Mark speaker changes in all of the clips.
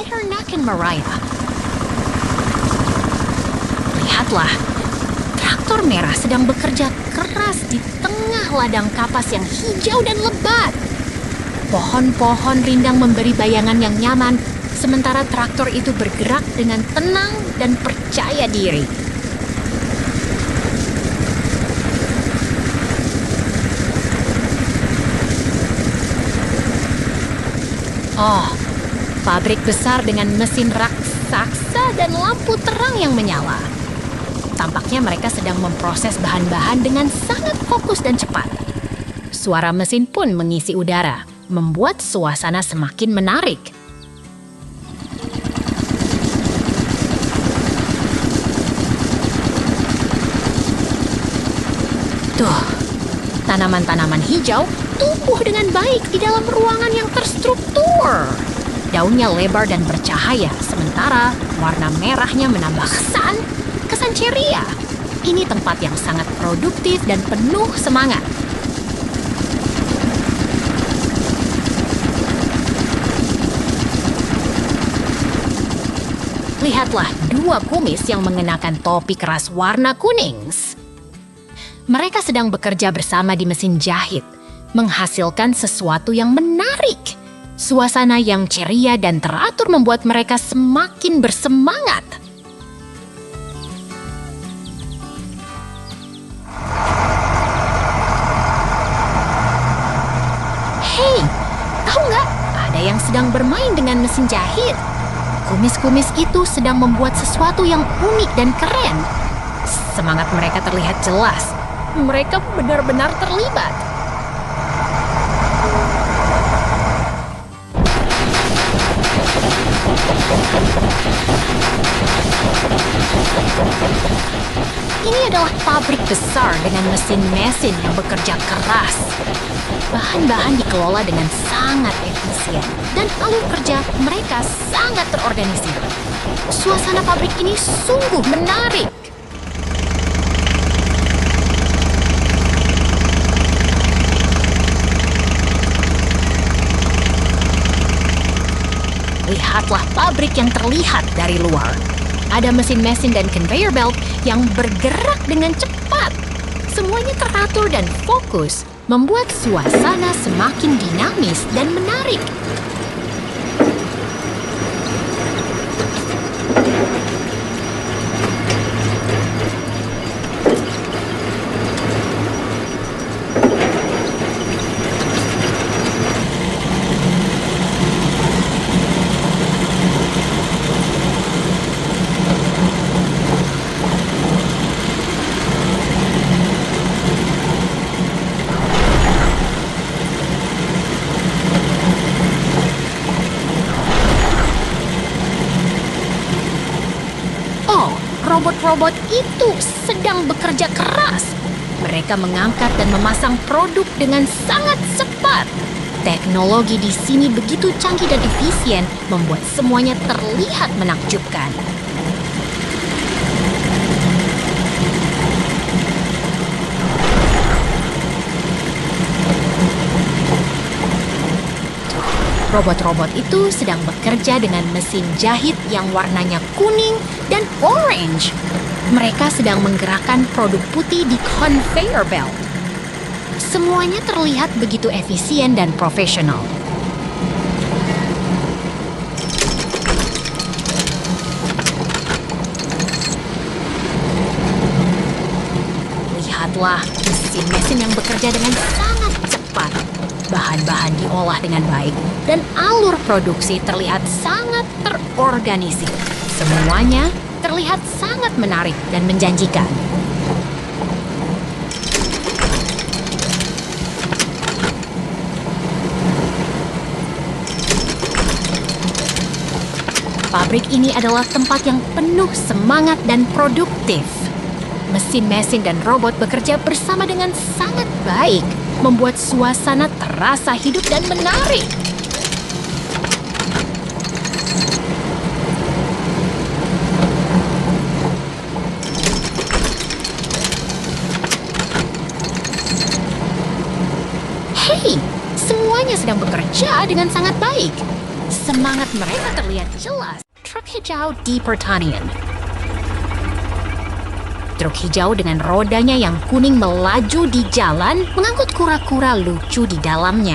Speaker 1: peternakan Mariah. Lihatlah, traktor merah sedang bekerja keras di tengah ladang kapas yang hijau dan lebat. Pohon-pohon rindang memberi bayangan yang nyaman, sementara traktor itu bergerak dengan tenang dan percaya diri. Oh, pabrik besar dengan mesin raksasa dan lampu terang yang menyala. Tampaknya mereka sedang memproses bahan-bahan dengan sangat fokus dan cepat. Suara mesin pun mengisi udara, membuat suasana semakin menarik. Tuh, tanaman-tanaman hijau tumbuh dengan baik di dalam ruangan yang terstruktur. Daunnya lebar dan bercahaya, sementara warna merahnya menambah kesan ceria. Ini tempat yang sangat produktif dan penuh semangat. Lihatlah dua kumis yang mengenakan topi keras warna kuning. Mereka sedang bekerja bersama di mesin jahit, menghasilkan sesuatu yang menarik. Suasana yang ceria dan teratur membuat mereka semakin bersemangat. Hei, tahu nggak? Ada yang sedang bermain dengan mesin jahit. Kumis-kumis itu sedang membuat sesuatu yang unik dan keren. Semangat mereka terlihat jelas. Mereka benar-benar terlibat. Ini adalah pabrik besar dengan mesin-mesin yang bekerja keras. Bahan-bahan dikelola dengan sangat efisien dan alur kerja mereka sangat terorganisir. Suasana pabrik ini sungguh menarik. Lihatlah pabrik yang terlihat dari luar. Ada mesin-mesin dan conveyor belt yang bergerak dengan cepat. Semuanya teratur dan fokus, membuat suasana semakin dinamis dan menarik. Robot-robot itu sedang bekerja keras. Mereka mengangkat dan memasang produk dengan sangat cepat. Teknologi di sini begitu canggih dan efisien, membuat semuanya terlihat menakjubkan. Robot-robot itu sedang bekerja dengan mesin jahit yang warnanya kuning dan orange. Mereka sedang menggerakkan produk putih di conveyor belt. Semuanya terlihat begitu efisien dan profesional. Lihatlah mesin-mesin yang bekerja dengan sangat cepat. Bahan-bahan diolah dengan baik dan alur produksi terlihat sangat terorganisir. Semuanya terlihat sangat menarik dan menjanjikan. Pabrik ini adalah tempat yang penuh semangat dan produktif. Mesin-mesin dan robot bekerja bersama dengan sangat baik, membuat suasana terasa hidup dan menarik. Hei, semuanya sedang bekerja dengan sangat baik. Semangat mereka terlihat jelas. Truk hijau di pertanian. Truk hijau dengan rodanya yang kuning melaju di jalan, mengangkut kura-kura lucu di dalamnya.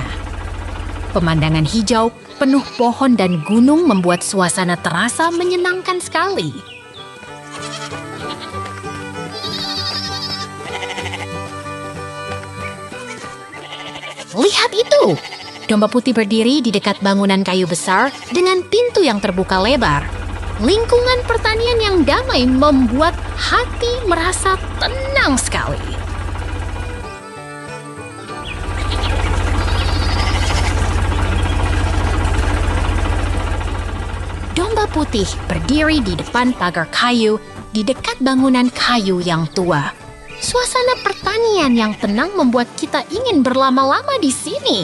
Speaker 1: Pemandangan hijau, penuh pohon dan gunung membuat suasana terasa menyenangkan sekali. Lihat itu! Domba putih berdiri di dekat bangunan kayu besar dengan pintu yang terbuka lebar. Lingkungan pertanian yang damai membuat hati merasa tenang sekali. Domba putih berdiri di depan pagar kayu di dekat bangunan kayu yang tua. Suasana pertanian yang tenang membuat kita ingin berlama-lama di sini.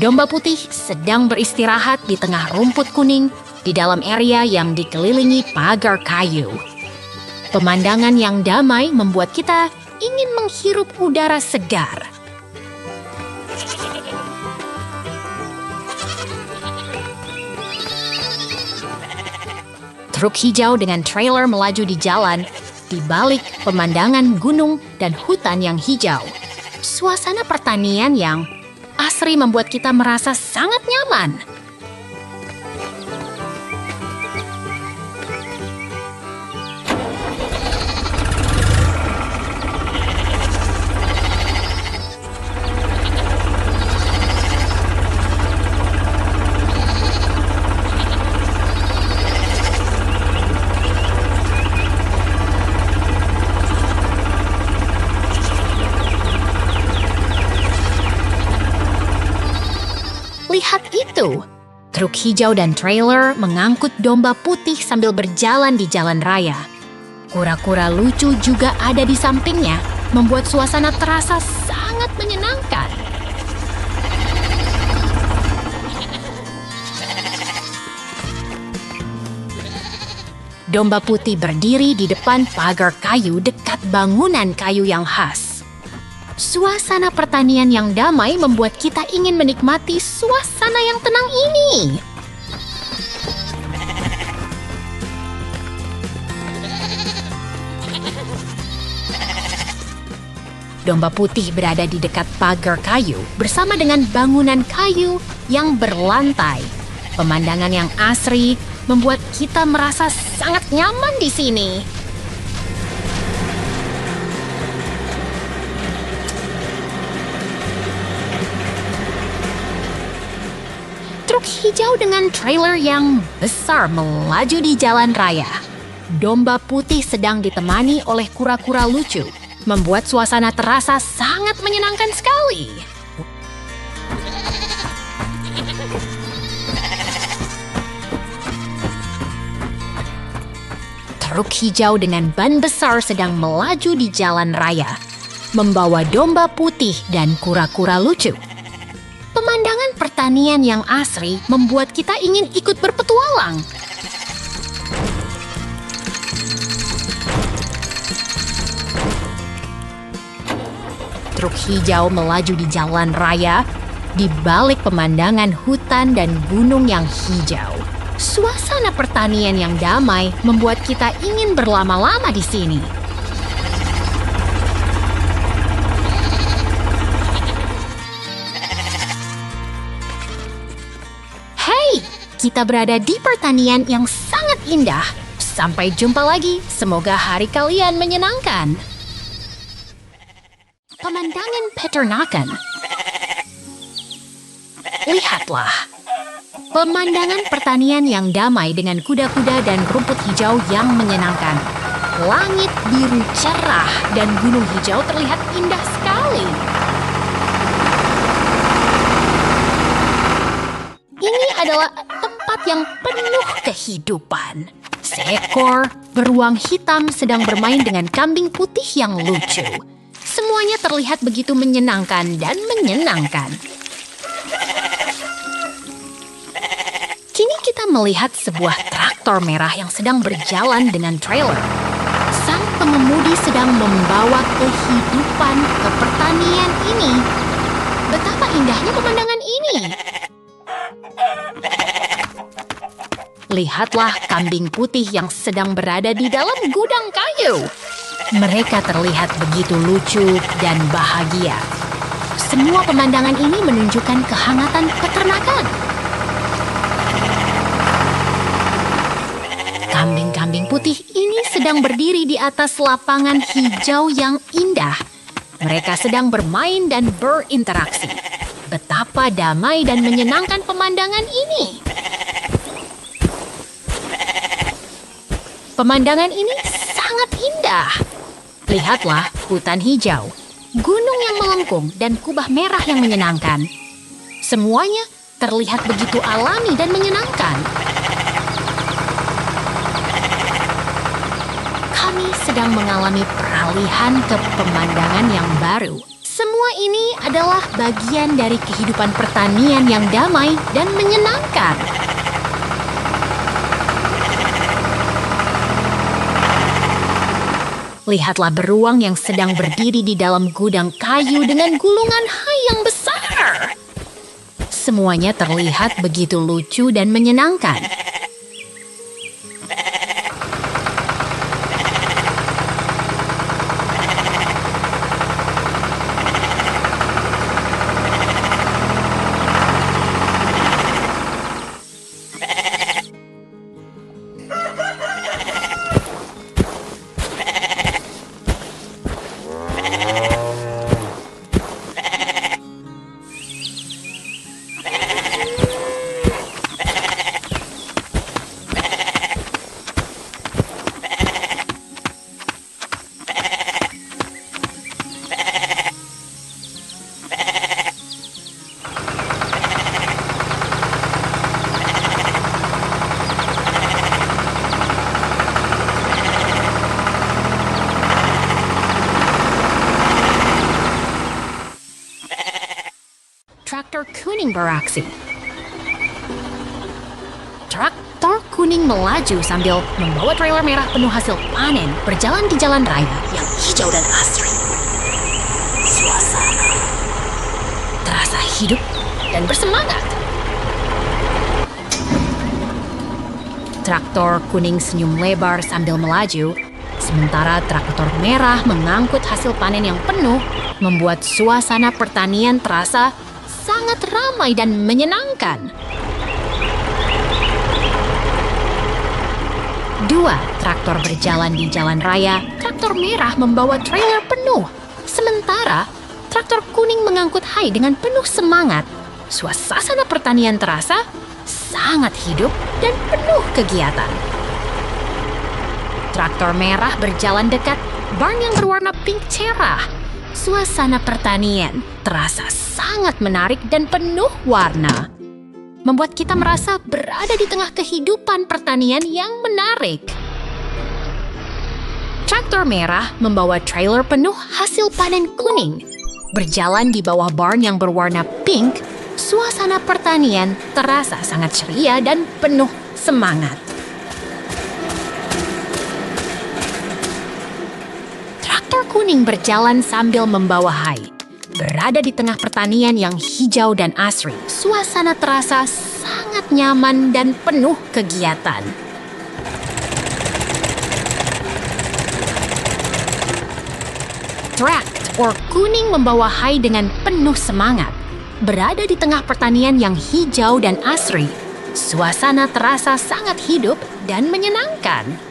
Speaker 1: Domba putih sedang beristirahat di tengah rumput kuning di dalam area yang dikelilingi pagar kayu. Pemandangan yang damai membuat kita ingin menghirup udara segar. Truk hijau dengan trailer melaju di jalan, di balik pemandangan gunung dan hutan yang hijau. Suasana pertanian yang asri membuat kita merasa sangat nyaman. Lihat itu! Truk hijau dan trailer mengangkut domba putih sambil berjalan di jalan raya. Kura-kura lucu juga ada di sampingnya, membuat suasana terasa sangat menyenangkan. Domba putih berdiri di depan pagar kayu dekat bangunan kayu yang khas. Suasana pertanian yang damai membuat kita ingin menikmati suasana yang tenang ini. Domba putih berada di dekat pagar kayu bersama dengan bangunan kayu yang berlantai. Pemandangan yang asri membuat kita merasa sangat nyaman di sini. Truk hijau dengan trailer yang besar melaju di jalan raya. Domba putih sedang ditemani oleh kura-kura lucu, membuat suasana terasa sangat menyenangkan sekali. Truk hijau dengan ban besar sedang melaju di jalan raya, membawa domba putih dan kura-kura lucu. Pemandangan pertanian yang asri membuat kita ingin ikut berpetualang. Truk hijau melaju di jalan raya di balik pemandangan hutan dan gunung yang hijau. Suasana pertanian yang damai membuat kita ingin berlama-lama di sini. Hey, kita berada di pertanian yang sangat indah. Sampai jumpa lagi. Semoga hari kalian menyenangkan. Pemandangan peternakan. Lihatlah. Pemandangan pertanian yang damai dengan kuda-kuda dan rumput hijau yang menyenangkan. Langit biru cerah dan gunung hijau terlihat indah sekali. Ini adalah tempat yang penuh kehidupan. Seekor beruang hitam sedang bermain dengan kambing putih yang lucu. Semuanya terlihat begitu menyenangkan dan menyenangkan. Kini kita melihat sebuah traktor merah yang sedang berjalan dengan trailer. Sang pengemudi sedang membawa kehidupan ke pertanian ini. Betapa indahnya pemandangan ini. Lihatlah kambing putih yang sedang berada di dalam gudang kayu. Mereka terlihat begitu lucu dan bahagia. Semua pemandangan ini menunjukkan kehangatan peternakan. Kambing-kambing putih ini sedang berdiri di atas lapangan hijau yang indah. Mereka sedang bermain dan berinteraksi. Betapa damai dan menyenangkan pemandangan ini. Pemandangan ini sangat indah. Lihatlah hutan hijau, gunung yang melengkung, dan kubah merah yang menyenangkan. Semuanya terlihat begitu alami dan menyenangkan. Kami sedang mengalami peralihan ke pemandangan yang baru. Semua ini adalah bagian dari kehidupan pertanian yang damai dan menyenangkan. Lihatlah beruang yang sedang berdiri di dalam gudang kayu dengan gulungan hai yang besar. Semuanya terlihat begitu lucu dan menyenangkan. Traktor kuning beraksi. Traktor kuning melaju sambil membawa trailer merah penuh hasil panen berjalan di jalan raya yang hijau dan asri. Suasana terasa hidup dan bersemangat. Traktor kuning senyum lebar sambil melaju, sementara traktor merah mengangkut hasil panen yang penuh, membuat suasana pertanian terasa sangat ramai dan menyenangkan. Dua traktor berjalan di jalan raya. Traktor merah membawa trailer penuh, sementara traktor kuning mengangkut hai dengan penuh semangat. Suasana pertanian terasa sangat hidup dan penuh kegiatan. Traktor merah berjalan dekat barn yang berwarna pink cerah. Suasana pertanian terasa sangat menarik dan penuh warna, membuat kita merasa berada di tengah kehidupan pertanian yang menarik. Traktor merah membawa trailer penuh hasil panen kuning. Berjalan di bawah barn yang berwarna pink, suasana pertanian terasa sangat ceria dan penuh semangat. Traktor kuning berjalan sambil membawa hai. Berada di tengah pertanian yang hijau dan asri, suasana terasa sangat nyaman dan penuh kegiatan. Traktor kuning membawa hai dengan penuh semangat. Berada di tengah pertanian yang hijau dan asri, suasana terasa sangat hidup dan menyenangkan.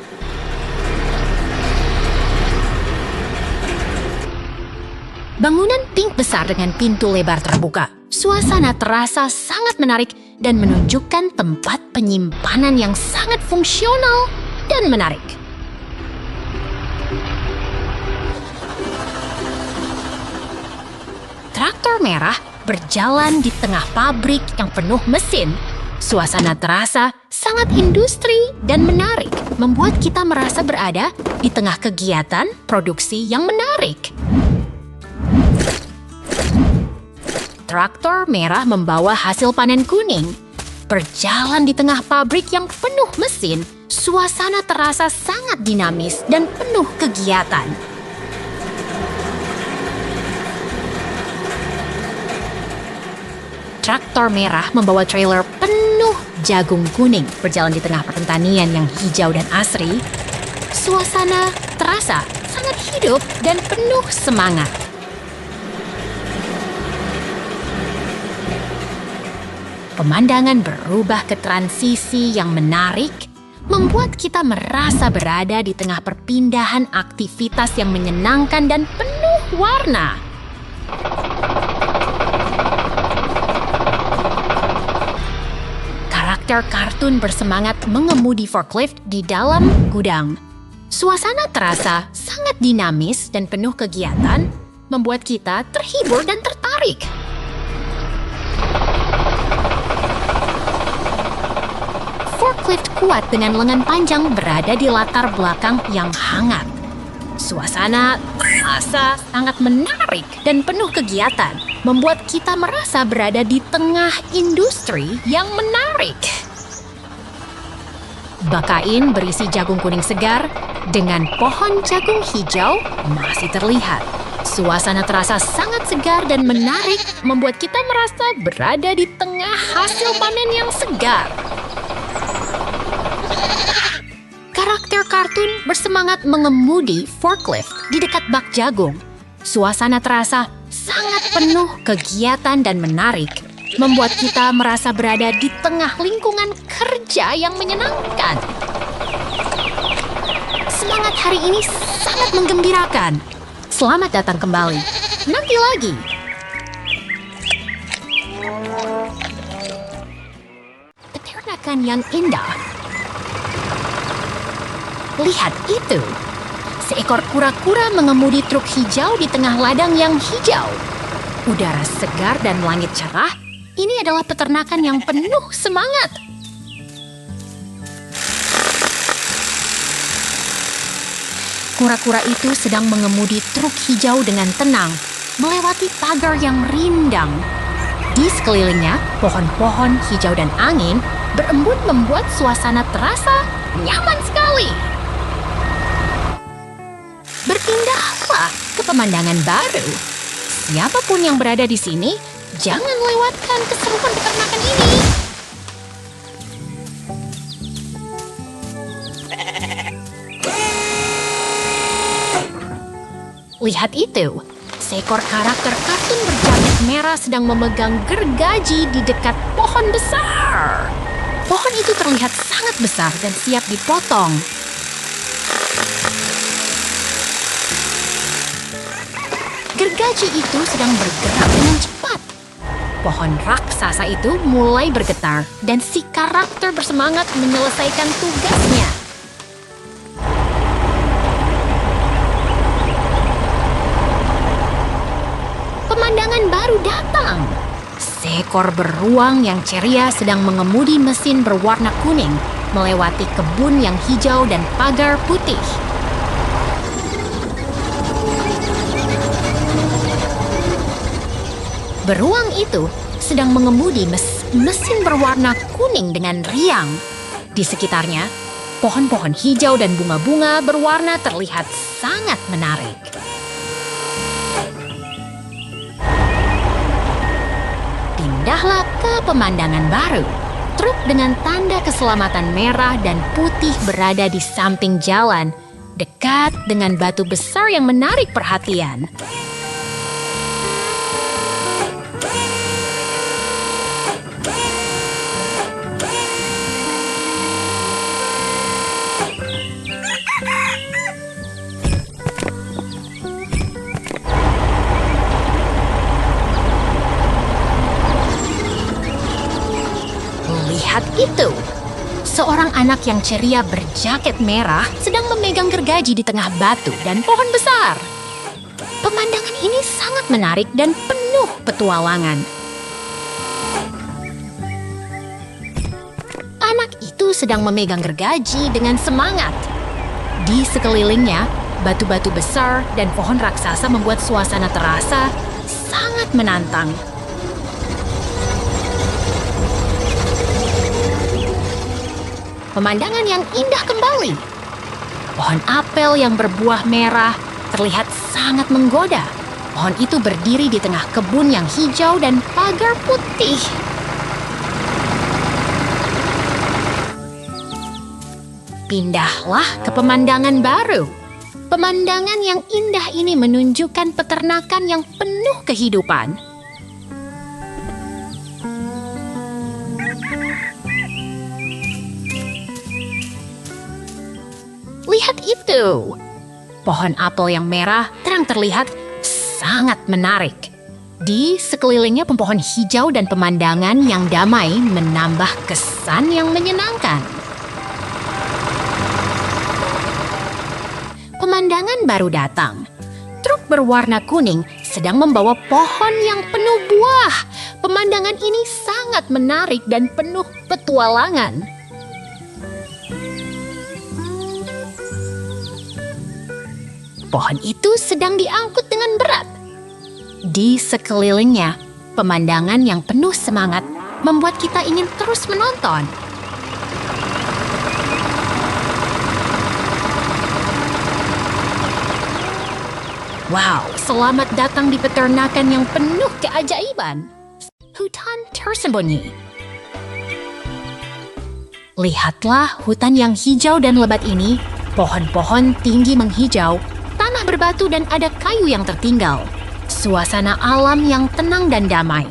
Speaker 1: Bangunan pink besar dengan pintu lebar terbuka. Suasana terasa sangat menarik dan menunjukkan tempat penyimpanan yang sangat fungsional dan menarik. Traktor merah berjalan di tengah pabrik yang penuh mesin. Suasana terasa sangat industri dan menarik, membuat kita merasa berada di tengah kegiatan produksi yang menarik. Traktor merah membawa hasil panen kuning. Berjalan di tengah pabrik yang penuh mesin, Suasana terasa sangat dinamis dan penuh kegiatan. Traktor merah membawa trailer penuh jagung kuning berjalan di tengah pertanian yang hijau dan asri. Suasana terasa sangat hidup dan penuh semangat. Pemandangan berubah ke transisi yang menarik, membuat kita merasa berada di tengah perpindahan aktivitas yang menyenangkan dan penuh warna. Karakter kartun bersemangat mengemudi forklift di dalam gudang. Suasana terasa sangat dinamis dan penuh kegiatan, membuat kita terhibur dan tertarik. Forklift kuat dengan lengan panjang berada di latar belakang yang hangat. Suasana terasa sangat menarik dan penuh kegiatan, membuat kita merasa berada di tengah industri yang menarik. Bak kain berisi jagung kuning segar dengan pohon jagung hijau masih terlihat. Suasana terasa sangat segar dan menarik, membuat kita merasa berada di tengah hasil panen yang segar. Karakter kartun bersemangat mengemudi forklift di dekat bak jagung. Suasana terasa sangat penuh kegiatan dan menarik, membuat kita merasa berada di tengah lingkungan kerja yang menyenangkan. Semangat hari ini sangat menggembirakan. Selamat datang kembali. Nanti lagi. Peternakan yang indah. Lihat itu. Seekor kura-kura mengemudi truk hijau di tengah ladang yang hijau. Udara segar dan langit cerah. Ini adalah peternakan yang penuh semangat. Kura-kura itu sedang mengemudi truk hijau dengan tenang, melewati pagar yang rindang. Di sekelilingnya, pohon-pohon hijau dan angin berembun membuat suasana terasa nyaman sekali. Berpindahlah ke pemandangan baru. Siapapun yang berada di sini, jangan lewatkan keseruan peternakan ini. Lihat itu, seekor karakter kartun berjaket merah sedang memegang gergaji di dekat pohon besar. Pohon itu terlihat sangat besar dan siap dipotong. Gergaji itu sedang bergerak dengan cepat. Pohon raksasa itu mulai bergetar dan si karakter bersemangat menyelesaikan tugasnya. Pemandangan baru datang. Seekor beruang yang ceria sedang mengemudi mesin berwarna kuning melewati kebun yang hijau dan pagar putih. Beruang itu sedang mengemudi mesin berwarna kuning dengan riang. Di sekitarnya, pohon-pohon hijau dan bunga-bunga berwarna terlihat sangat menarik. Pindahlah ke pemandangan baru. Truk dengan tanda keselamatan merah dan putih berada di samping jalan, dekat dengan batu besar yang menarik perhatian. Lihat itu, seorang anak yang ceria berjaket merah sedang memegang gergaji di tengah batu dan pohon besar. Pemandangan ini sangat menarik dan penuh petualangan. Anak itu sedang memegang gergaji dengan semangat. Di sekelilingnya, batu-batu besar dan pohon raksasa membuat suasana terasa sangat menantang. pemandangan yang indah kembali. Pohon apel yang berbuah merah terlihat sangat menggoda. Pohon itu berdiri di tengah kebun yang hijau dan pagar putih. Pindahlah ke pemandangan baru. Pemandangan yang indah ini menunjukkan peternakan yang penuh kehidupan. Lihat itu! Pohon apel yang merah terang terlihat sangat menarik. Di sekelilingnya pohon hijau dan pemandangan yang damai menambah kesan yang menyenangkan. Pemandangan baru datang. Truk berwarna kuning sedang membawa pohon yang penuh buah. Pemandangan ini sangat menarik dan penuh petualangan. Pohon itu sedang diangkut dengan berat. Di sekelilingnya, pemandangan yang penuh semangat membuat kita ingin terus menonton. Wow, selamat datang di peternakan yang penuh keajaiban. Hutan tersembunyi. Lihatlah hutan yang hijau dan lebat ini. Pohon-pohon tinggi menghijau, tanah berbatu dan ada kayu yang tertinggal. Suasana alam yang tenang dan damai.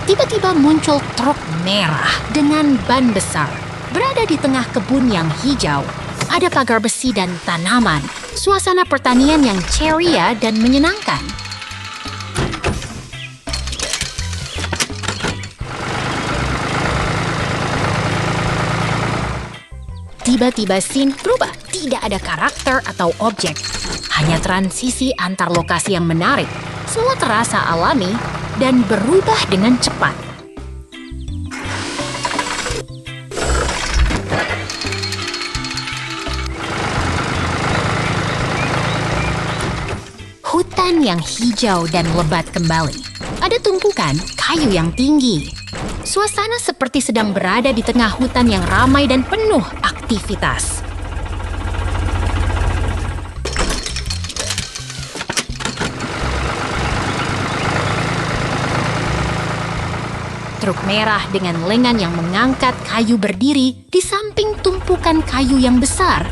Speaker 1: Tiba-tiba muncul truk merah dengan ban besar. Berada di tengah kebun yang hijau. Ada pagar besi dan tanaman. Suasana pertanian yang ceria dan menyenangkan. Tiba-tiba scene berubah. Tidak ada karakter atau objek. Hanya transisi antar lokasi yang menarik. Semua terasa alami dan berubah dengan cepat. Hutan yang hijau dan lebat kembali. Ada tumpukan kayu yang tinggi. Suasana seperti sedang berada di tengah hutan yang ramai dan penuh aktivitas. Truk merah dengan lengan yang mengangkat kayu berdiri di samping tumpukan kayu yang besar.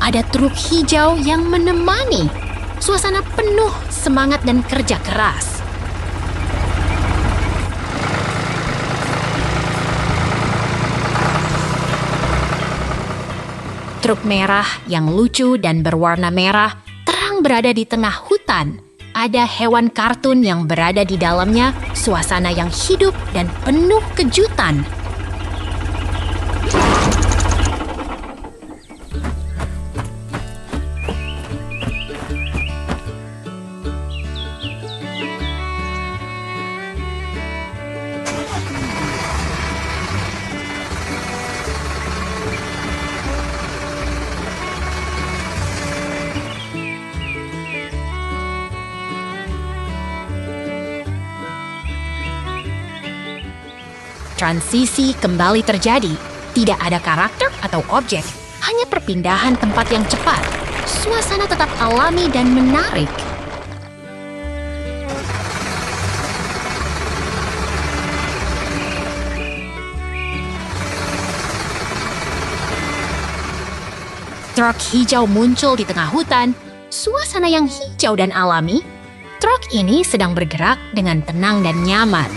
Speaker 1: Ada truk hijau yang menemani. Suasana penuh semangat dan kerja keras. Truk merah yang lucu dan berwarna merah terang berada di tengah hutan. Ada hewan kartun yang berada di dalamnya, suasana yang hidup dan penuh kejutan. Transisi kembali terjadi. Tidak ada karakter atau objek, hanya perpindahan tempat yang cepat. Suasana tetap alami dan menarik. Truk hijau muncul di tengah hutan. Suasana yang hijau dan alami. Truk ini sedang bergerak dengan tenang dan nyaman.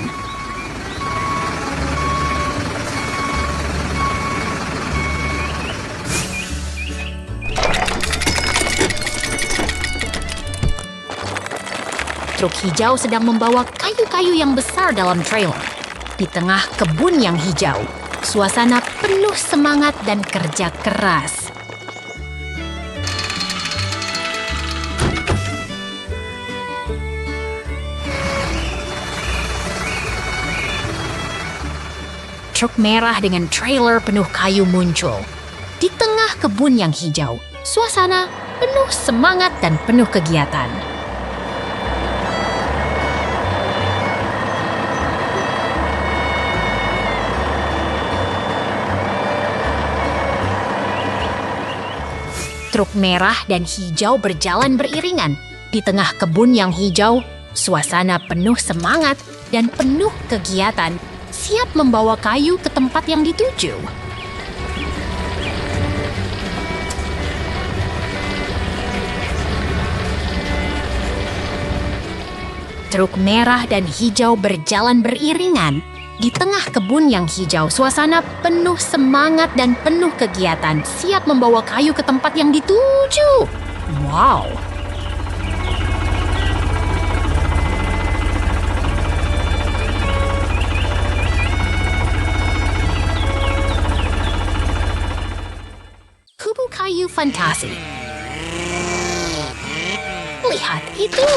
Speaker 1: Truk hijau sedang membawa kayu-kayu yang besar dalam trailer. Di tengah kebun yang hijau, suasana penuh semangat dan kerja keras. Truk merah dengan trailer penuh kayu muncul. Di tengah kebun yang hijau, suasana penuh semangat dan penuh kegiatan. truk merah dan hijau berjalan beriringan. Di tengah kebun yang hijau, suasana penuh semangat dan penuh kegiatan, siap membawa kayu ke tempat yang dituju. Truk merah dan hijau berjalan beriringan. Di tengah kebun yang hijau, suasana penuh semangat dan penuh kegiatan, siap membawa kayu ke tempat yang dituju. Wow! Kubu kayu fantasi. Lihat itu!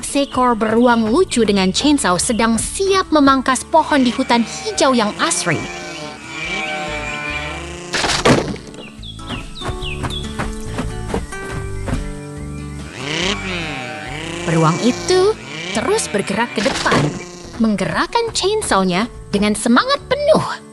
Speaker 1: Seekor beruang lucu dengan chainsaw sedang siap memangkas pohon di hutan hijau yang asri. Beruang itu terus bergerak ke depan, menggerakkan chainsaw-nya dengan semangat penuh.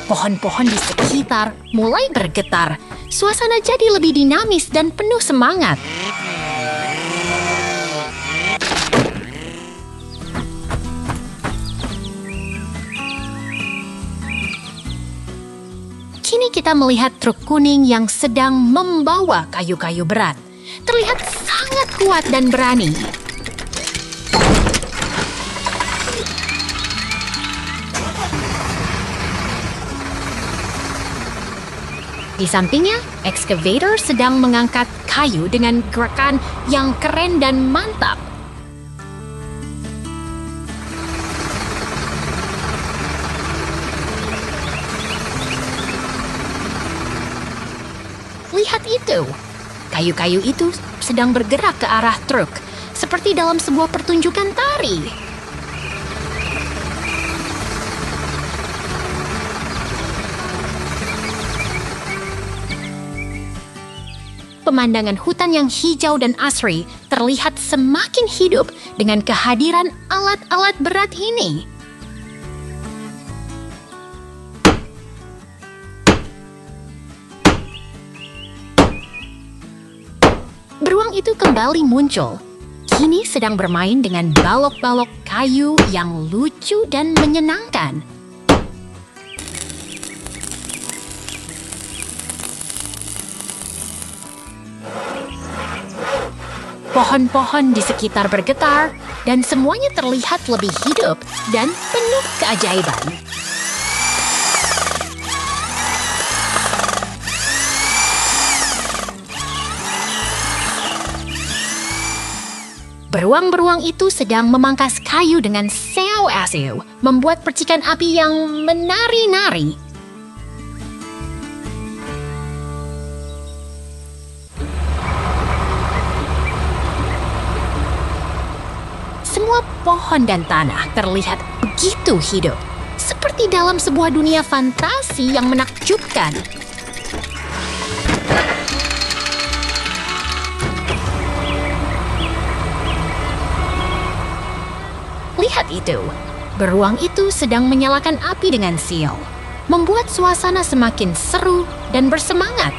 Speaker 1: Pohon-pohon di sekitar mulai bergetar. Suasana jadi lebih dinamis dan penuh semangat. Kini kita melihat truk kuning yang sedang membawa kayu-kayu berat. Terlihat sangat kuat dan berani. Di sampingnya, excavator sedang mengangkat kayu dengan gerakan yang keren dan mantap. Lihat itu! Kayu-kayu itu sedang bergerak ke arah truk, seperti dalam sebuah pertunjukan tari. Pemandangan hutan yang hijau dan asri terlihat semakin hidup dengan kehadiran alat-alat berat ini. Beruang itu kembali muncul. Kini sedang bermain dengan balok-balok kayu yang lucu dan menyenangkan. Pohon-pohon di sekitar bergetar dan semuanya terlihat lebih hidup dan penuh keajaiban. Beruang-beruang itu sedang memangkas kayu dengan seau-asiu, membuat percikan api yang menari-nari. Semua pohon dan tanah terlihat begitu hidup, seperti dalam sebuah dunia fantasi yang menakjubkan. Lihat itu, beruang itu sedang menyalakan api dengan sial, membuat suasana semakin seru dan bersemangat.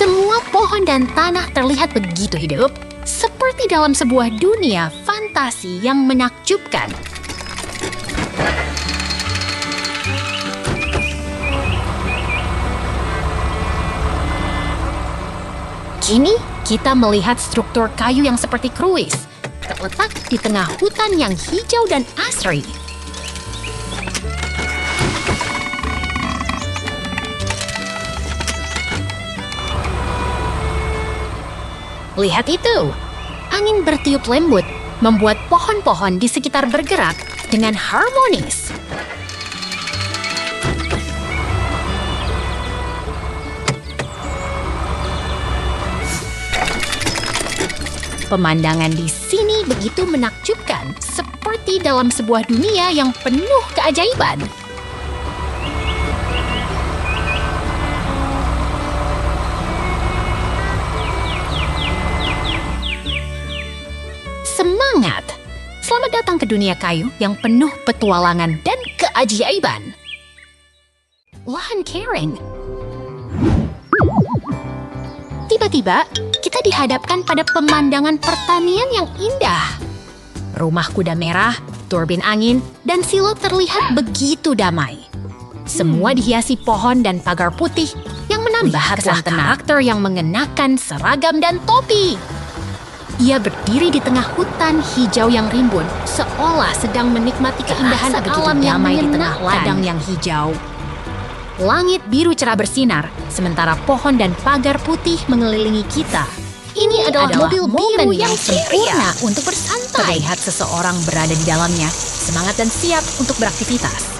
Speaker 1: Semua pohon dan tanah terlihat begitu hidup, seperti dalam sebuah dunia fantasi yang menakjubkan. Kini kita melihat struktur kayu yang seperti kruis, terletak di tengah hutan yang hijau dan asri. Lihat itu, angin bertiup lembut, membuat pohon-pohon di sekitar bergerak dengan harmonis. Pemandangan di sini begitu menakjubkan, seperti dalam sebuah dunia yang penuh keajaiban. semangat. Selamat datang ke dunia kayu yang penuh petualangan dan keajaiban. Lahan kering. Tiba-tiba, kita dihadapkan pada pemandangan pertanian yang indah. Rumah kuda merah, turbin angin, dan silo terlihat begitu damai. Semua dihiasi pohon dan pagar putih yang menambah kesan karakter yang mengenakan seragam dan topi. Ia berdiri di tengah hutan hijau yang rimbun, seolah sedang menikmati keindahan alam yang damai di tengah ladang yang hijau. Langit biru cerah bersinar, sementara pohon dan pagar putih mengelilingi kita. Ini adalah mobil biru yang sempurna untuk bersantai. Terlihat seseorang berada di dalamnya, semangat dan siap untuk beraktivitas.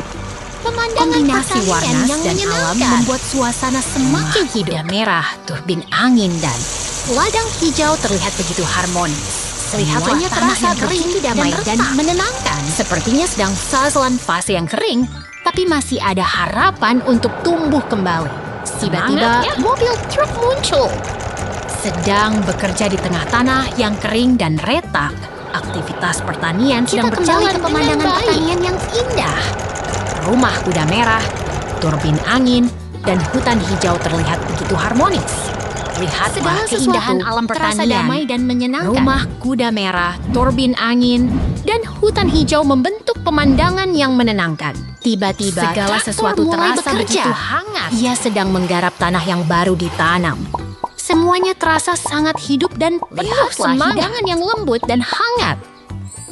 Speaker 1: Kombinasi warna dan alam membuat suasana semakin hidup. Kuda merah, turbin angin, dan ladang hijau terlihat begitu harmonis. Semuanya terasa kering, damai, dan menenangkan. Sepertinya sedang sasaran fase yang kering, tapi masih ada harapan untuk tumbuh kembali. Tiba-tiba, mobil truk muncul. Sedang bekerja di tengah tanah yang kering dan retak. Aktivitas pertanian sedang berjalan ke pemandangan pertanian yang indah. Rumah kuda merah, turbin angin, dan hutan hijau terlihat begitu harmonis. Lihatlah keindahan alam pertanian, damai dan menyenangkan. Rumah kuda merah, turbin angin, dan hutan hijau membentuk pemandangan yang menenangkan. Tiba-tiba, segala sesuatu terasa begitu hangat. Ia sedang menggarap tanah yang baru ditanam. Semuanya terasa sangat hidup dan penuh semangat. Hidangan yang lembut dan hangat.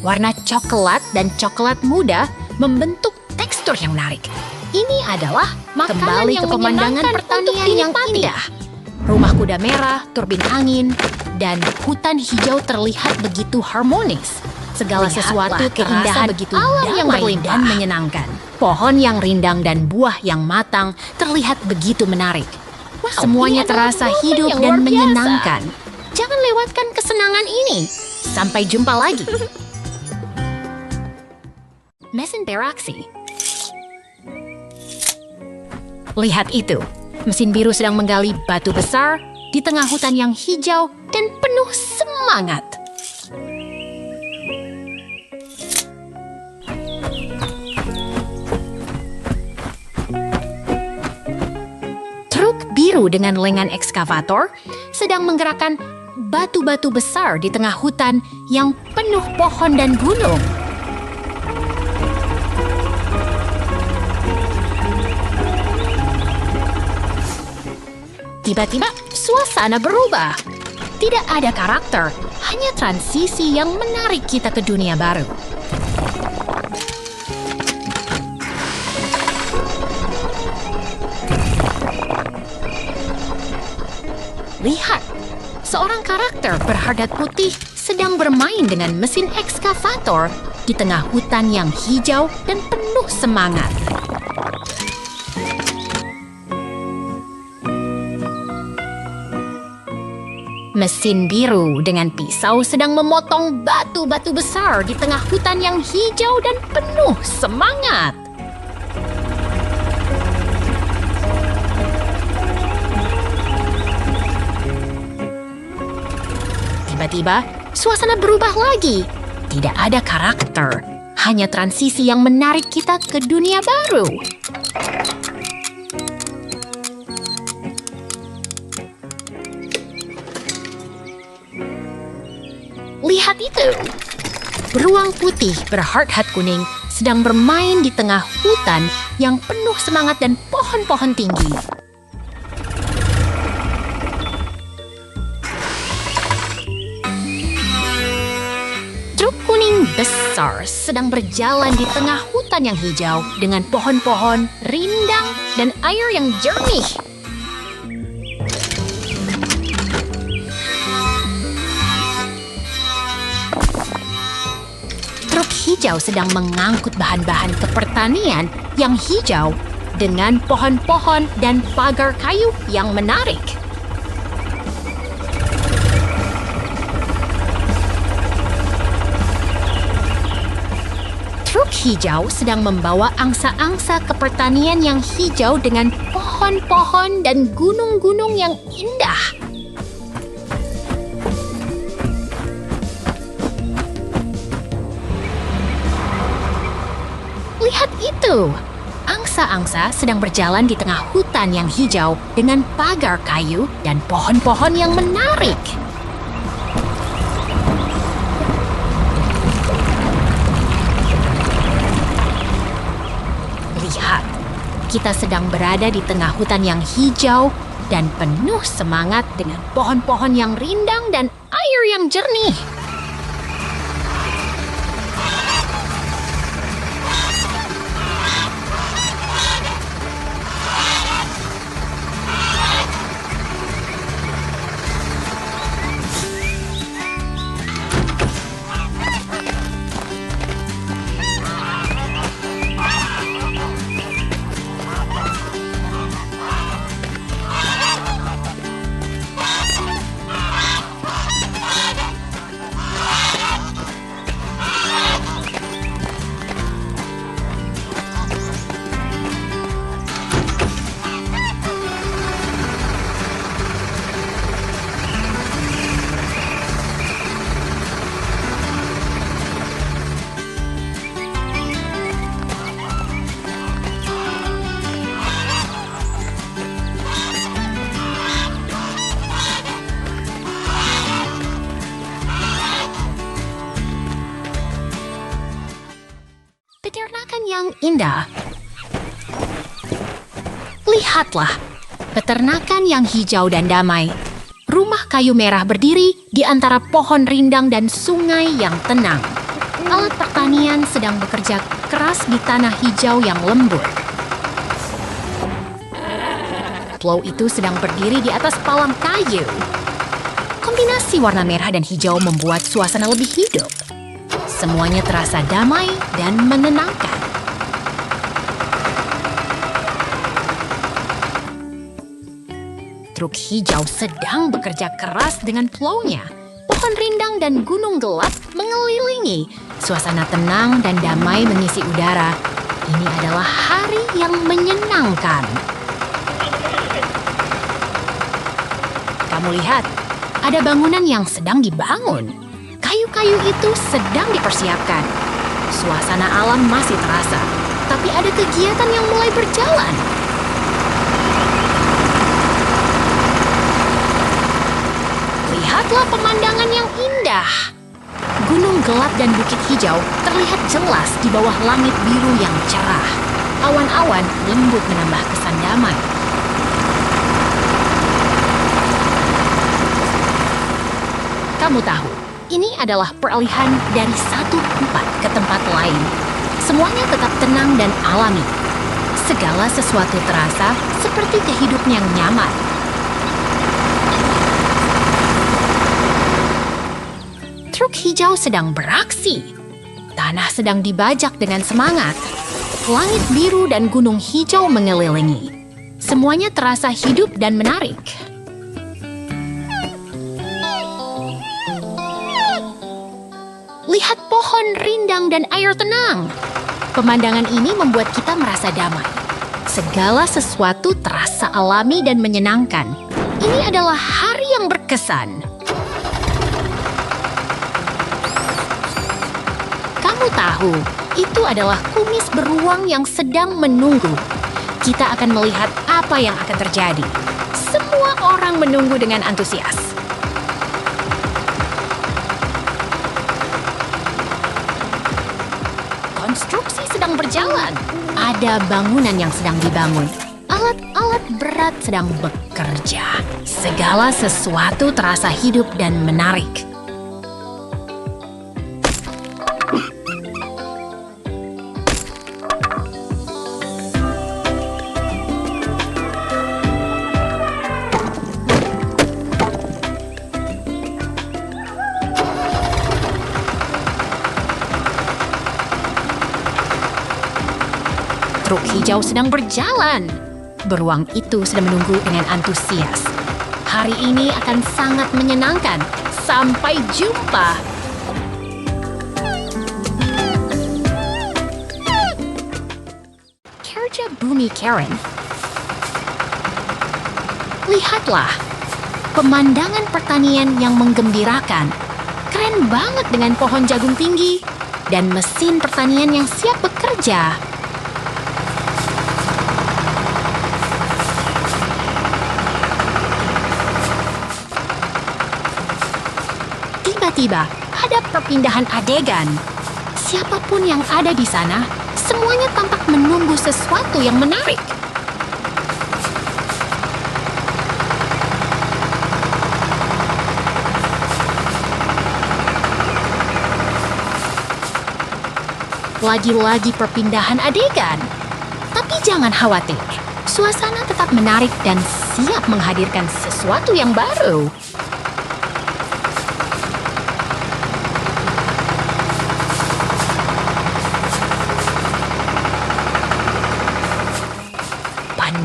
Speaker 1: Warna coklat dan coklat muda membentuk tekstur yang menarik. Ini adalah makanan yang ke pemandangan pertanian yang indah. Rumah kuda merah, turbin angin, dan hutan hijau terlihat begitu harmonis. Segala sesuatu keindahan begitu alam yang berlimpah dan menyenangkan. Pohon yang rindang dan buah yang matang terlihat begitu menarik. Semuanya terasa hidup dan menyenangkan. Jangan lewatkan kesenangan ini. Sampai jumpa lagi. Mesin beraksi. Lihat itu, mesin biru sedang menggali batu besar di tengah hutan yang hijau dan penuh semangat. Truk biru dengan lengan ekskavator sedang menggerakkan batu-batu besar di tengah hutan yang penuh pohon dan gunung. Tiba-tiba, suasana berubah. Tidak ada karakter, hanya transisi yang menarik kita ke dunia baru. Lihat, seorang karakter berhardat putih sedang bermain dengan mesin ekskavator di tengah hutan yang hijau dan penuh semangat. Mesin biru dengan pisau sedang memotong batu-batu besar di tengah hutan yang hijau dan penuh semangat. Tiba-tiba, suasana berubah lagi. Tidak ada karakter, hanya transisi yang menarik kita ke dunia baru. Lihat itu, beruang putih berhat-hat kuning sedang bermain di tengah hutan yang penuh semangat dan pohon-pohon tinggi. Truk kuning besar sedang berjalan di tengah hutan yang hijau dengan pohon-pohon rindang dan air yang jernih. Hijau sedang mengangkut bahan-bahan ke pertanian yang hijau dengan pohon-pohon dan pagar kayu yang menarik. Truk hijau sedang membawa angsa-angsa ke pertanian yang hijau dengan pohon-pohon dan gunung-gunung yang indah. Lihat itu! Angsa-angsa sedang berjalan di tengah hutan yang hijau dengan pagar kayu dan pohon-pohon yang menarik. Lihat, kita sedang berada di tengah hutan yang hijau dan penuh semangat dengan pohon-pohon yang rindang dan air yang jernih. Peternakan yang indah. Lihatlah, peternakan yang hijau dan damai. Rumah kayu merah berdiri di antara pohon rindang dan sungai yang tenang. Alat pertanian sedang bekerja keras di tanah hijau yang lembut. Plow itu sedang berdiri di atas palang kayu. Kombinasi warna merah dan hijau membuat suasana lebih hidup. Semuanya terasa damai dan menenangkan. Truk hijau sedang bekerja keras dengan plow-nya. Pohon rindang dan gunung gelap mengelilingi. Suasana tenang dan damai mengisi udara. Ini adalah hari yang menyenangkan. Kamu lihat, ada bangunan yang sedang dibangun. Kayu-kayu itu sedang dipersiapkan. Suasana alam masih terasa, tapi ada kegiatan yang mulai berjalan. Lihatlah pemandangan yang indah. Gunung gelap dan bukit hijau terlihat jelas di bawah langit biru yang cerah. Awan-awan lembut menambah kesan damai. Kamu tahu, ini adalah peralihan dari satu tempat ke tempat lain. Semuanya tetap tenang dan alami. Segala sesuatu terasa seperti kehidupan yang nyaman. Truk hijau sedang beraksi. Tanah sedang dibajak dengan semangat. Langit biru dan gunung hijau mengelilingi. Semuanya terasa hidup dan menarik. Lihat pohon rindang dan air tenang. Pemandangan ini membuat kita merasa damai. Segala sesuatu terasa alami dan menyenangkan. Ini adalah hari yang berkesan. Kamu tahu, itu adalah kumis beruang yang sedang menunggu. Kita akan melihat apa yang akan terjadi. Semua orang menunggu dengan antusias. Konstruksi sedang berjalan. Ada bangunan yang sedang dibangun. Alat-alat berat sedang bekerja. Segala sesuatu terasa hidup dan menarik. Truk hijau sedang berjalan. Beruang itu sedang menunggu dengan antusias. Hari ini akan sangat menyenangkan. Sampai jumpa. Kerja bumi Karen. Lihatlah. Pemandangan pertanian yang menggembirakan. Keren banget dengan pohon jagung tinggi. Dan mesin pertanian yang siap bekerja. Tiba-tiba ada perpindahan adegan. Siapapun yang ada di sana, semuanya tampak menunggu sesuatu yang menarik. Lagi-lagi perpindahan adegan. Tapi jangan khawatir, suasana tetap menarik dan siap menghadirkan sesuatu yang baru.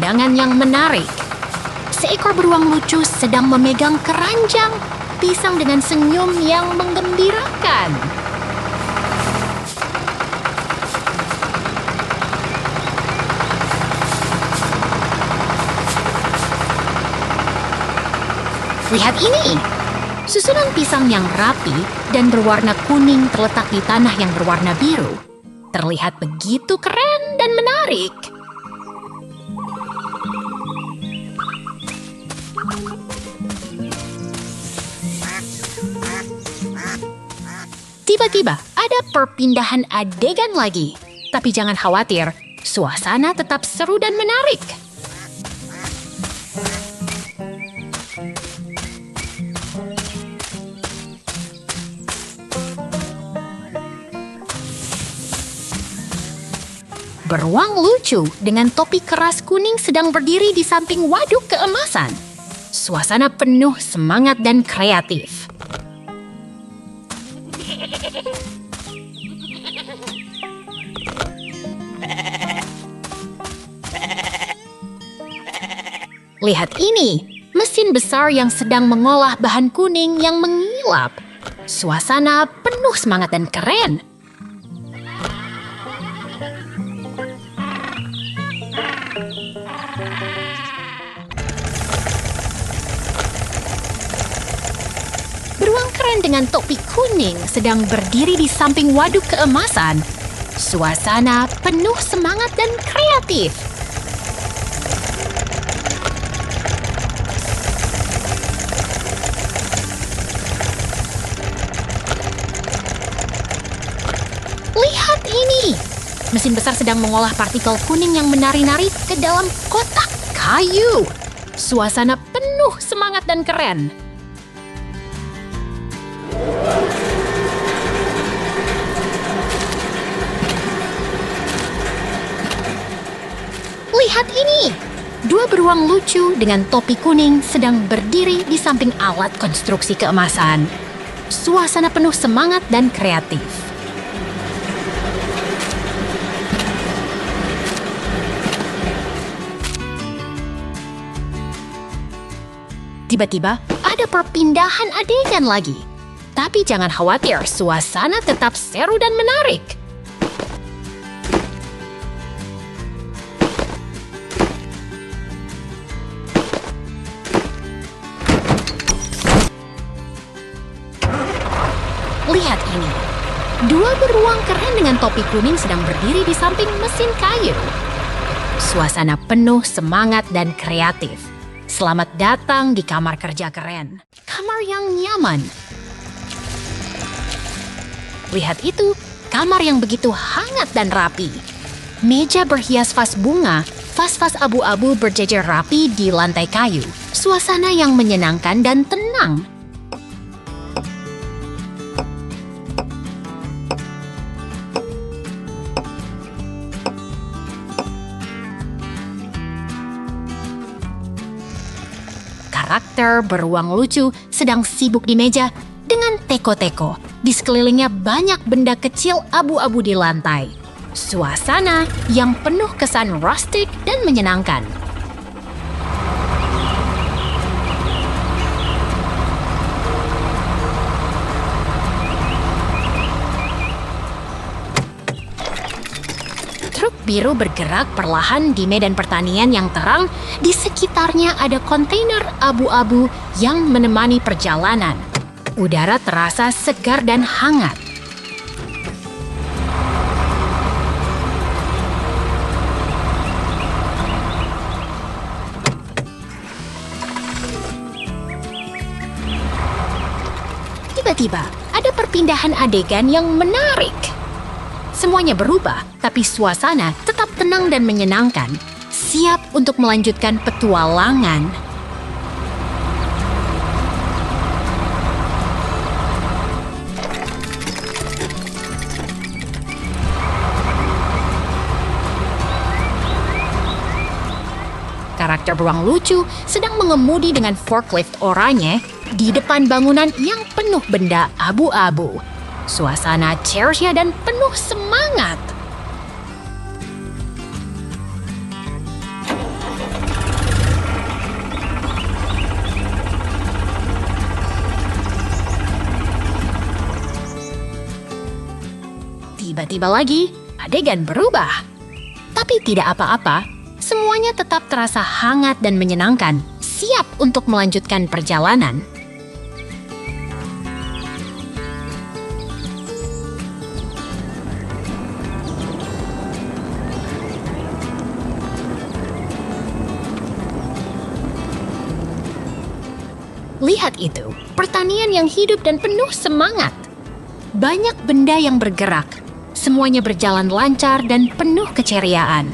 Speaker 1: Pandangan yang menarik. Seekor beruang lucu sedang memegang keranjang pisang dengan senyum yang menggembirakan. Lihat ini! Susunan pisang yang rapi dan berwarna kuning terletak di tanah yang berwarna biru. Terlihat begitu keren dan menarik. Tiba-tiba ada perpindahan adegan lagi. Tapi jangan khawatir, suasana tetap seru dan menarik. Beruang lucu dengan topi keras kuning sedang berdiri di samping waduk keemasan. Suasana penuh semangat dan kreatif. Lihat ini, mesin besar yang sedang mengolah bahan kuning yang mengilap. Suasana penuh semangat dan keren. Beruang keren dengan topi kuning sedang berdiri di samping waduk keemasan. Suasana penuh semangat dan kreatif. Lihat ini! Mesin besar sedang mengolah partikel kuning yang menari-nari ke dalam kotak kayu. Suasana penuh semangat dan keren. Lihat ini! Dua beruang lucu dengan topi kuning sedang berdiri di samping alat konstruksi keemasan. Suasana penuh semangat dan kreatif. Tiba-tiba ada perpindahan adegan lagi. Tapi jangan khawatir, suasana tetap seru dan menarik. Lihat ini. Dua beruang keren dengan topi kuning sedang berdiri di samping mesin kayu. Suasana penuh semangat dan kreatif. Selamat datang di kamar kerja keren. Kamar yang nyaman. Lihat itu, kamar yang begitu hangat dan rapi. Meja berhias vas bunga, vas-vas abu-abu berjejer rapi di lantai kayu. Suasana yang menyenangkan dan tenang. Karakter beruang lucu sedang sibuk di meja dengan teko-teko. Di sekelilingnya banyak benda kecil abu-abu di lantai. Suasana yang penuh kesan rustic dan menyenangkan. Truk biru bergerak perlahan di medan pertanian yang terang. Di sekitarnya ada kontainer abu-abu yang menemani perjalanan. Udara terasa segar dan hangat. Tiba-tiba, ada perpindahan adegan yang menarik. Semuanya berubah, tapi suasana tetap tenang dan menyenangkan. Siap untuk melanjutkan petualangan. Karakter beruang lucu sedang mengemudi dengan forklift oranye di depan bangunan yang penuh benda abu-abu. Suasana ceria dan penuh semangat. Tiba-tiba lagi, adegan berubah. Tapi tidak apa-apa. Semuanya tetap terasa hangat dan menyenangkan, siap untuk melanjutkan perjalanan. Lihat itu, pertanian yang hidup dan penuh semangat. Banyak benda yang bergerak, semuanya berjalan lancar dan penuh keceriaan.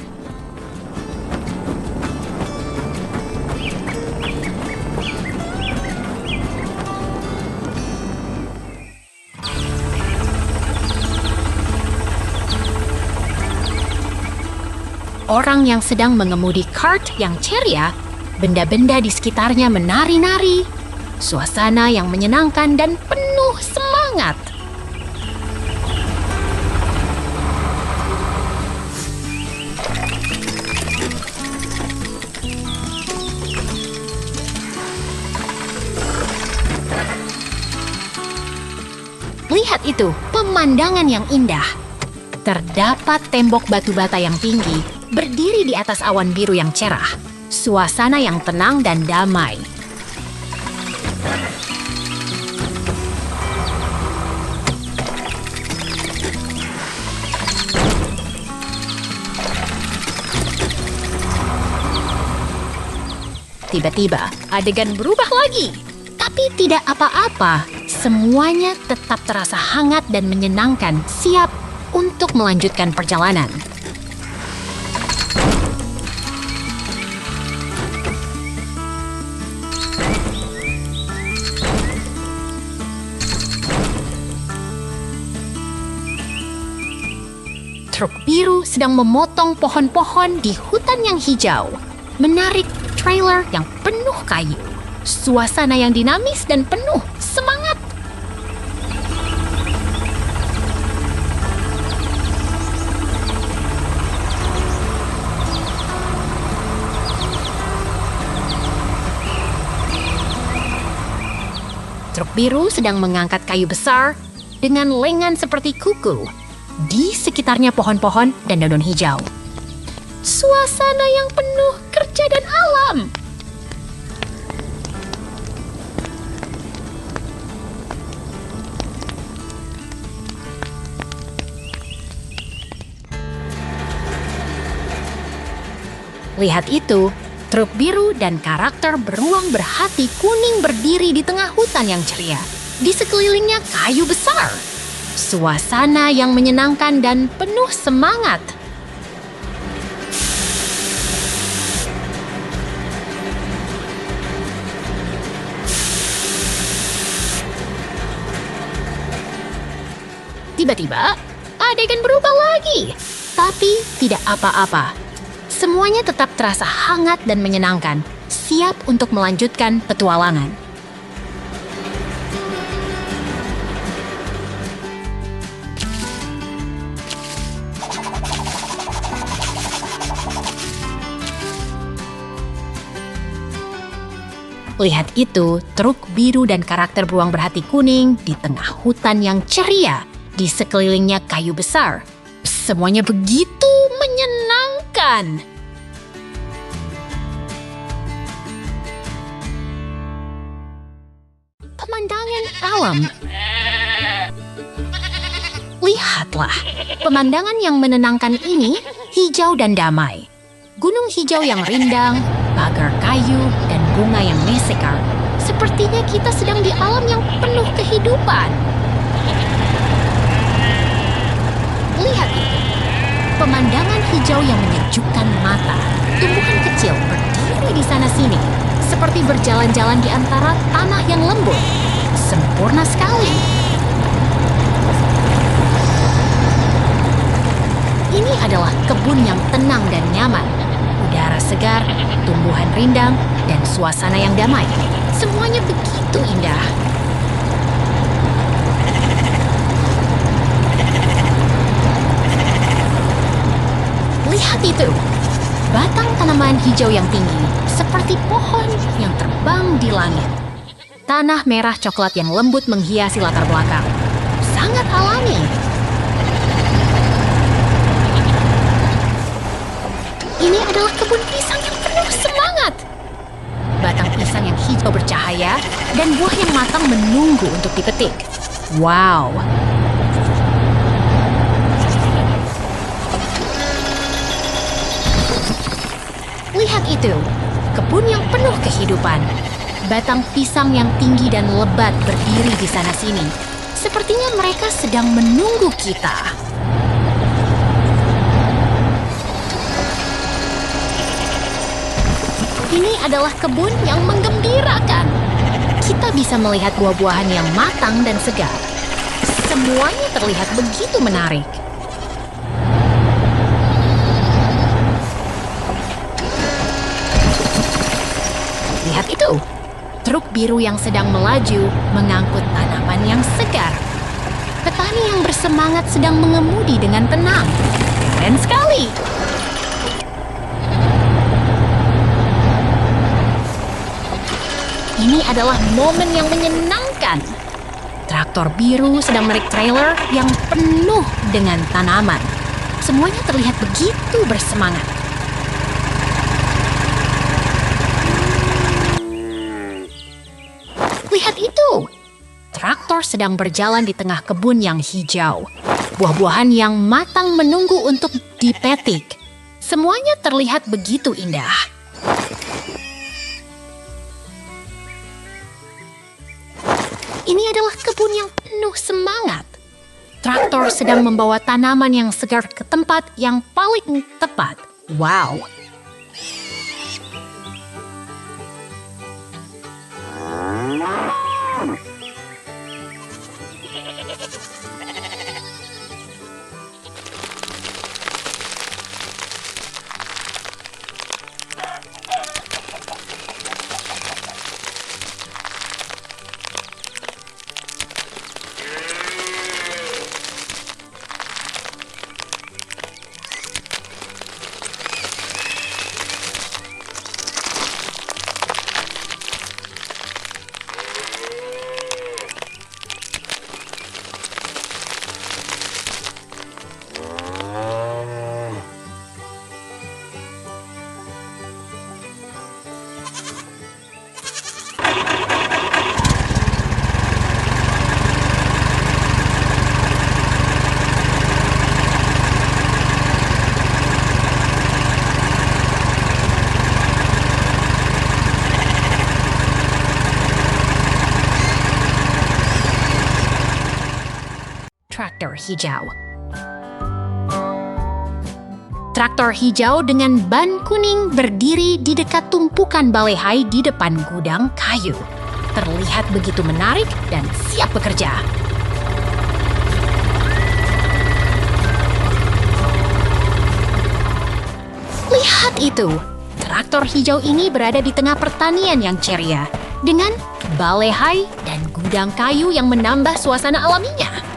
Speaker 1: Orang yang sedang mengemudi kart yang ceria, benda-benda di sekitarnya menari-nari, suasana yang menyenangkan dan penuh semangat. Lihat itu, pemandangan yang indah. Terdapat tembok batu bata yang tinggi, berdiri di atas awan biru yang cerah. Suasana yang tenang dan damai. Tiba-tiba, adegan berubah lagi. Tapi tidak apa-apa. Semuanya tetap terasa hangat dan menyenangkan, siap untuk melanjutkan perjalanan. Truk biru sedang memotong pohon-pohon di hutan yang hijau, menarik trailer yang penuh kayu. Suasana yang dinamis dan penuh semangat. Truk biru sedang mengangkat kayu besar dengan lengan seperti kuku. Di sekitarnya pohon-pohon dan daun hijau. Suasana yang penuh kerja dan alam. Lihat itu, truk biru dan karakter beruang berhati kuning berdiri di tengah hutan yang ceria. Di sekelilingnya kayu besar. Suasana yang menyenangkan dan penuh semangat. Tiba-tiba, adegan berubah lagi. Tapi tidak apa-apa. Semuanya tetap terasa hangat dan menyenangkan, siap untuk melanjutkan petualangan. Lihat itu, truk biru dan karakter beruang berhati kuning di tengah hutan yang ceria. Di sekelilingnya kayu besar. Semuanya begitu menyenangkan. Pemandangan alam. Lihatlah, pemandangan yang menenangkan ini hijau dan damai. Gunung hijau yang rindang, pagar kayu, dan bunga yang mesekar Sepertinya kita sedang di alam yang penuh kehidupan. Lihat itu, pemandangan hijau yang menyejukkan mata. Tumbuhan kecil berdiri di sana-sini, seperti berjalan-jalan di antara tanah yang lembut. Sempurna sekali. Ini adalah kebun yang tenang dan nyaman. Udara segar, tumbuhan rindang, dan suasana yang damai. Semuanya begitu indah. Lihat itu, batang tanaman hijau yang tinggi, seperti pohon yang terbang di langit. Tanah merah coklat yang lembut menghiasi latar belakang. Sangat alami. Ini adalah kebun pisang yang penuh semangat. Batang pisang yang hijau bercahaya dan buah yang matang menunggu untuk dipetik. Wow! Lihat itu, kebun yang penuh kehidupan. Batang pisang yang tinggi dan lebat berdiri di sana-sini. Sepertinya mereka sedang menunggu kita. Ini adalah kebun yang menggembirakan. Kita bisa melihat buah-buahan yang matang dan segar. Semuanya terlihat begitu menarik. Lihat itu, truk biru yang sedang melaju mengangkut tanaman yang segar. Petani yang bersemangat sedang mengemudi dengan tenang. Keren sekali. Ini adalah momen yang menyenangkan. Traktor biru sedang menarik trailer yang penuh dengan tanaman. Semuanya terlihat begitu bersemangat. Lihat itu, traktor sedang berjalan di tengah kebun yang hijau. Buah-buahan yang matang menunggu untuk dipetik. Semuanya terlihat begitu indah. Ini adalah kebun yang penuh semangat. Traktor sedang membawa tanaman yang segar ke tempat yang paling tepat. Wow! Traktor hijau. Traktor hijau dengan ban kuning berdiri di dekat tumpukan balehai di depan gudang kayu. Terlihat begitu menarik dan siap bekerja. Lihat itu, traktor hijau ini berada di tengah pertanian yang ceria dengan balehai dan gudang kayu yang menambah suasana alaminya.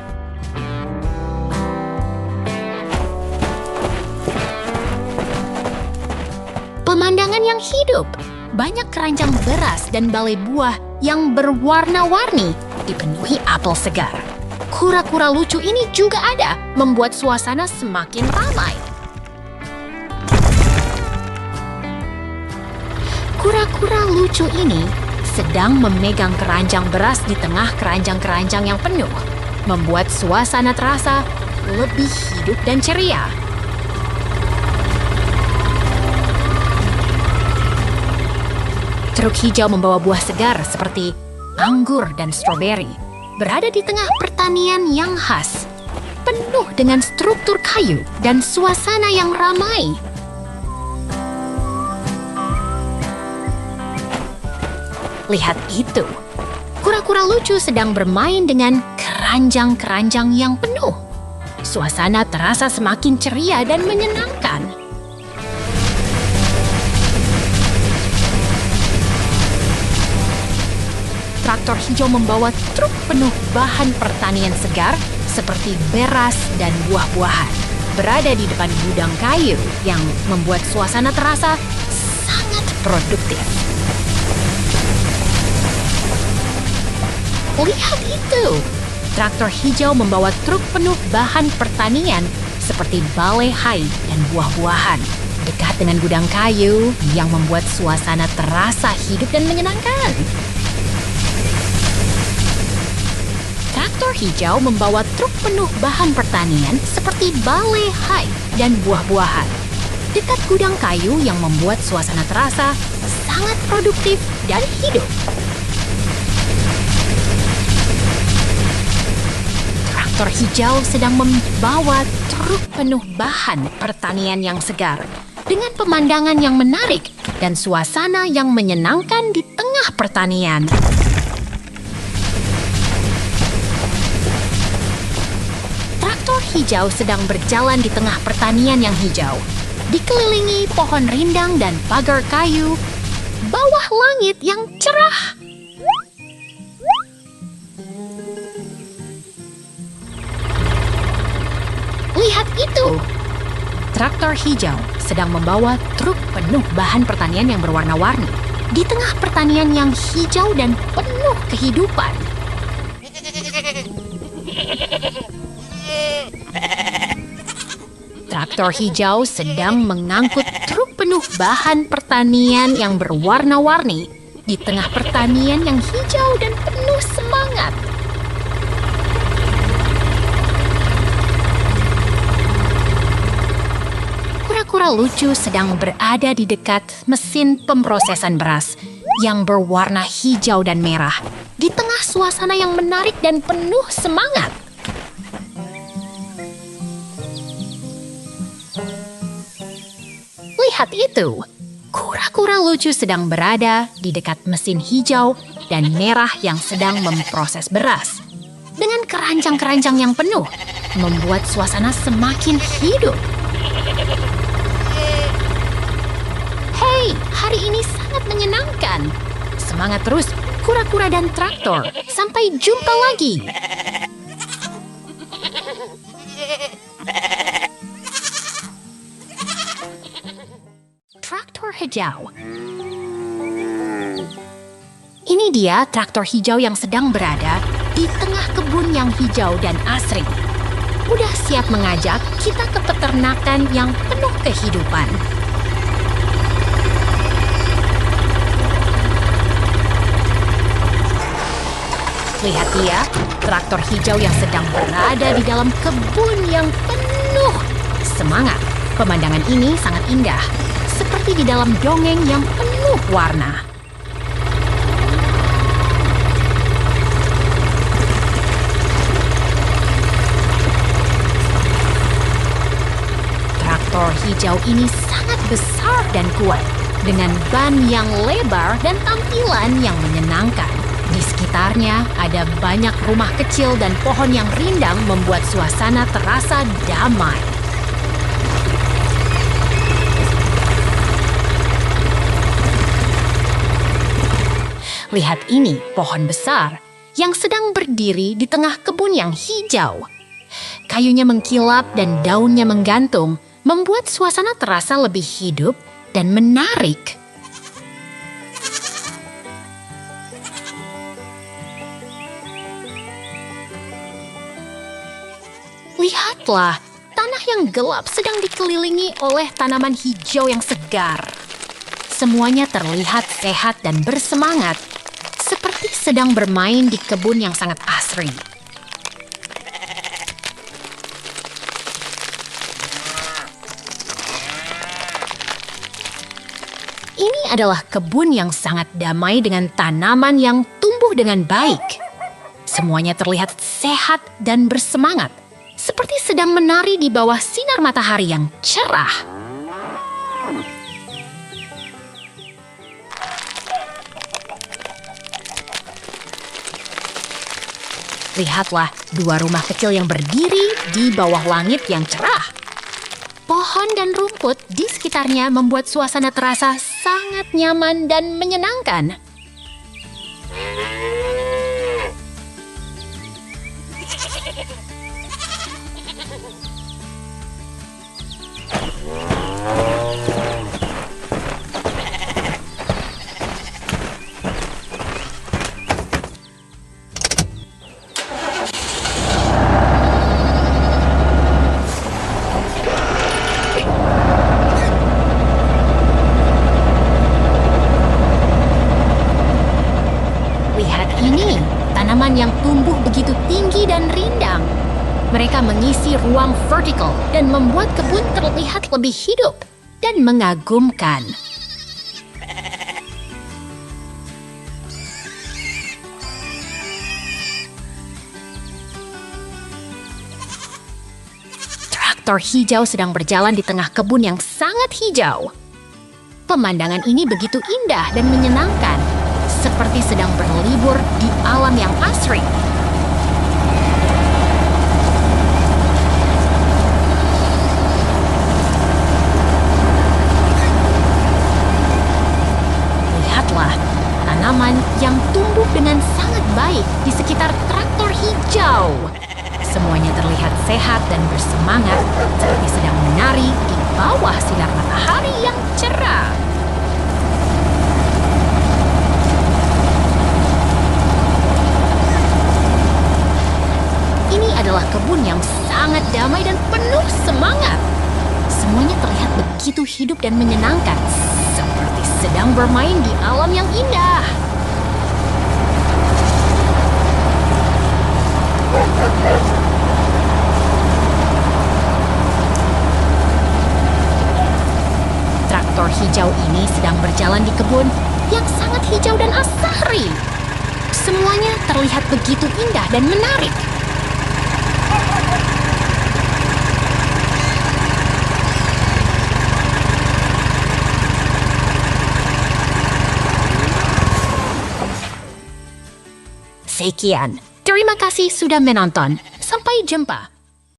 Speaker 1: Pemandangan yang hidup, banyak keranjang beras dan balai buah yang berwarna-warni dipenuhi apel segar. Kura-kura lucu ini juga ada, membuat suasana semakin ramai. Kura-kura lucu ini sedang memegang keranjang beras di tengah keranjang-keranjang yang penuh, membuat suasana terasa lebih hidup dan ceria. Truk hijau membawa buah segar seperti anggur dan stroberi, berada di tengah pertanian yang khas, penuh dengan struktur kayu dan suasana yang ramai. Lihat itu, kura-kura lucu sedang bermain dengan keranjang-keranjang yang penuh. Suasana terasa semakin ceria dan menyenangkan. Traktor hijau membawa truk penuh bahan pertanian segar seperti beras dan buah-buahan, berada di depan gudang kayu yang membuat suasana terasa sangat produktif. Lihat itu! Traktor hijau membawa truk penuh bahan pertanian seperti bale hai dan buah-buahan, dekat dengan gudang kayu yang membuat suasana terasa hidup dan menyenangkan. Traktor hijau membawa truk penuh bahan pertanian seperti bale hai dan buah-buahan, dekat gudang kayu yang membuat suasana terasa sangat produktif dan hidup. Traktor hijau sedang membawa truk penuh bahan pertanian yang segar dengan pemandangan yang menarik dan suasana yang menyenangkan di tengah pertanian. Traktor hijau sedang berjalan di tengah pertanian yang hijau, dikelilingi pohon rindang dan pagar kayu, bawah langit yang cerah. Lihat itu! Traktor hijau sedang membawa truk penuh bahan pertanian yang berwarna-warni di tengah pertanian yang hijau dan penuh kehidupan. Traktor hijau sedang mengangkut truk penuh bahan pertanian yang berwarna-warni di tengah pertanian yang hijau dan penuh semangat. Kura-kura lucu sedang berada di dekat mesin pemrosesan beras yang berwarna hijau dan merah di tengah suasana yang menarik dan penuh semangat. Lihat itu! Kura-kura lucu sedang berada di dekat mesin hijau dan merah yang sedang memproses beras. Dengan keranjang-keranjang yang penuh, membuat suasana semakin hidup. Hei, hari ini sangat menyenangkan. Semangat terus, kura-kura dan traktor. Sampai jumpa lagi. Traktor hijau. Ini dia traktor hijau yang sedang berada di tengah kebun yang hijau dan asri. Udah siap mengajak kita ke peternakan yang penuh kehidupan. Lihat dia, traktor hijau yang sedang berada di dalam kebun yang penuh semangat. Pemandangan ini sangat indah, seperti di dalam dongeng yang penuh warna. Traktor hijau ini sangat besar dan kuat, dengan ban yang lebar dan tampilan yang menyenangkan. Di sekitarnya ada banyak rumah kecil dan pohon yang rindang membuat suasana terasa damai. Lihat ini, pohon besar yang sedang berdiri di tengah kebun yang hijau. Kayunya mengkilap dan daunnya menggantung, membuat suasana terasa lebih hidup dan menarik. Lihatlah, tanah yang gelap sedang dikelilingi oleh tanaman hijau yang segar. Semuanya terlihat sehat dan bersemangat, seperti sedang bermain di kebun yang sangat asri. Ini adalah kebun yang sangat damai dengan tanaman yang tumbuh dengan baik. Semuanya terlihat sehat dan bersemangat, seperti sedang menari di bawah sinar matahari yang cerah. Lihatlah dua rumah kecil yang berdiri di bawah langit yang cerah. Pohon dan rumput di sekitarnya membuat suasana terasa sangat nyaman dan menyenangkan. Ini tanaman yang tumbuh begitu tinggi dan rindang. Mereka mengisi ruang vertikal dan membuat kebun terlihat lebih hidup dan mengagumkan. Traktor hijau sedang berjalan di tengah kebun yang sangat hijau. Pemandangan ini begitu indah dan menyenangkan, seperti sedang berlibur di alam yang asri. Lihatlah tanaman yang tumbuh dengan sangat baik di sekitar traktor hijau. Semuanya terlihat sehat dan bersemangat, seperti sedang menari di bawah sinar matahari yang cerah. Adalah kebun yang sangat damai dan penuh semangat. Semuanya terlihat begitu hidup dan menyenangkan, seperti sedang bermain di alam yang indah. Traktor hijau ini sedang berjalan di kebun yang sangat hijau dan asri. Semuanya terlihat begitu indah dan menarik. Sekian, terima kasih sudah menonton. Sampai jumpa.